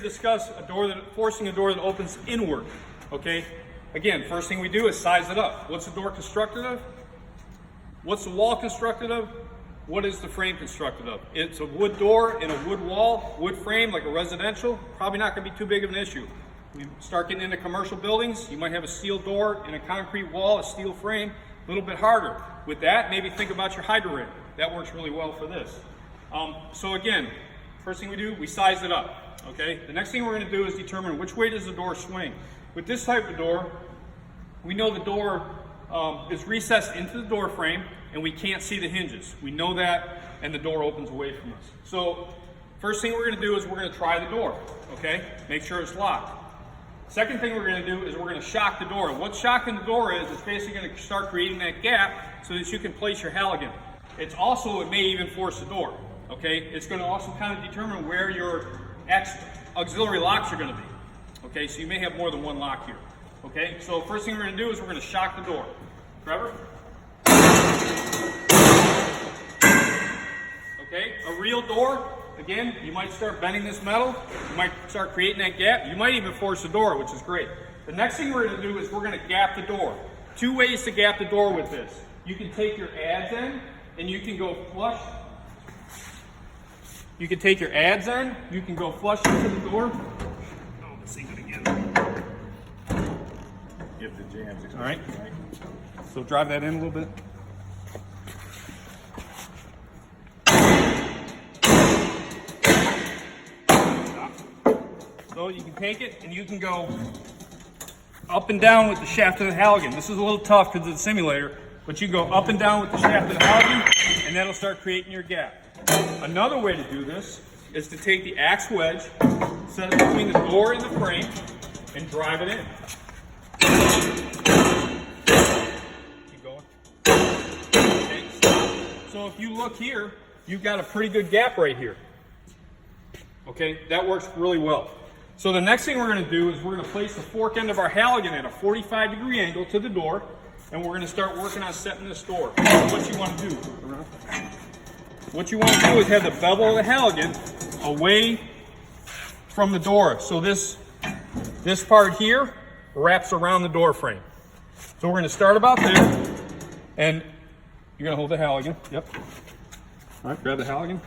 discuss forcing a door that opens inward, okay? Again, first thing we do is size it up. What's the door constructed of? What's the wall constructed of? What is the frame constructed of? It's a wood door and a wood wall, wood frame like a residential, probably not gonna be too big of an issue. We start getting into commercial buildings, you might have a steel door and a concrete wall, a steel frame, a little bit harder. With that, maybe think about your hydrant. That works really well for this. So again, first thing we do, we size it up, okay? The next thing we're gonna do is determine which way does the door swing. With this type of door, we know the door is recessed into the door frame and we can't see the hinges. We know that, and the door opens away from us. So first thing we're gonna do is we're gonna try the door, okay? Make sure it's locked. Second thing we're gonna do is we're gonna shock the door. What shocking the door is, it's basically gonna start creating that gap so that you can place your halogen. It may even force the door, okay? It's gonna also kind of determine where your auxiliary locks are gonna be. Okay, so you may have more than one lock here. Okay, so first thing we're gonna do is we're gonna shock the door. Trevor? Okay, a real door, again, you might start bending this metal, you might start creating that gap, you might even force the door, which is great. The next thing we're gonna do is we're gonna gap the door. Two ways to gap the door with this. You can take your adz in, and you can go flush. You can take your adz in, you can go flush into the door. If the jams. All right. So drive that in a little bit. So you can take it and you can go up and down with the shaft of the halogen. This is a little tough because it's a simulator, but you can go up and down with the shaft of the halogen and that'll start creating your gap. Another way to do this is to take the axe wedge, set it between the door and the frame, and drive it in. Keep going. Okay, stop. So if you look here, you've got a pretty good gap right here. Okay, that works really well. So the next thing we're going to do is we're going to place the fork end of our halogen at a 45-degree angle to the door, and we're going to start working on setting this door. So what you want to do? What you want to do is have the bevel of the halogen away from the door. So this part here wraps around the door frame. So we're going to start about there, and you're going to hold the halogen. Yep. All right, grab the halogen.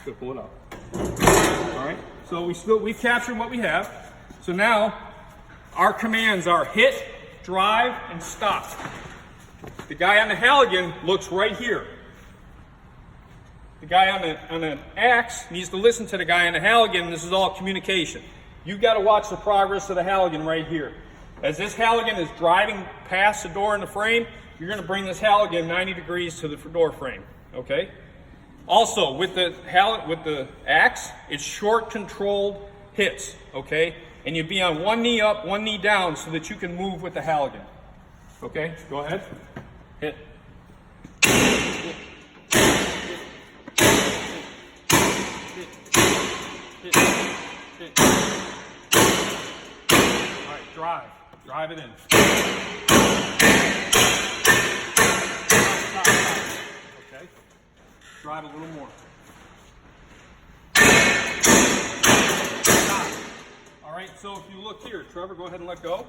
Good, pull it up. All right. So we've captured what we have. So now our commands are hit, drive, and stop. The guy on the halogen looks right here. The guy on the axe needs to listen to the guy on the halogen. This is all communication. You've got to watch the progress of the halogen right here. As this halogen is driving past the door and the frame, you're going to bring this halogen 90 degrees to the door frame. Okay? Also, with the axe, it's short, controlled hits. Okay? And you'd be on one knee up, one knee down, so that you can move with the halogen. Okay? Go ahead. Hit. Hit. All right, drive. Drive it in. Okay. Drive a little more. Stop. All right, so if you look here, Trevor, go ahead and let go.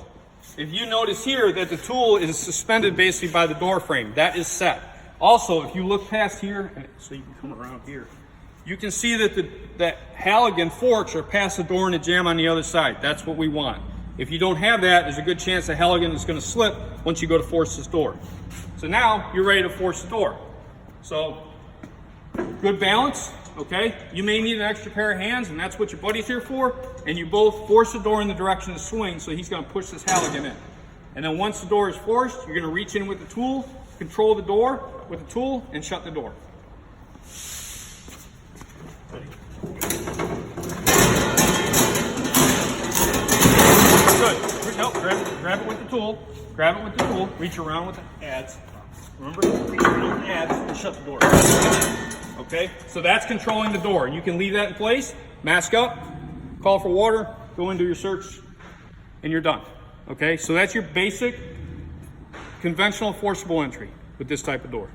If you notice here that the tool is suspended basically by the door frame, that is set. Also, if you look past here, so you can come around here, you can see that the halogen forks are past the door and the jam on the other side. That's what we want. If you don't have that, there's a good chance the halogen is going to slip once you go to force this door. So now you're ready to force the door. So good balance, okay? You may need an extra pair of hands, and that's what your buddy's here for. And you both force the door in the direction of swing, so he's going to push this halogen in. And then once the door is forced, you're going to reach in with the tool, control the door with the tool, and shut the door. Good. Nope, grab it with the tool. Grab it with the tool. Reach around with the adz. Remember, reach around with the adz and shut the door. Okay, so that's controlling the door. You can leave that in place, mask up, call for water, go into your search, and you're done. Okay, so that's your basic conventional forcible entry with this type of door.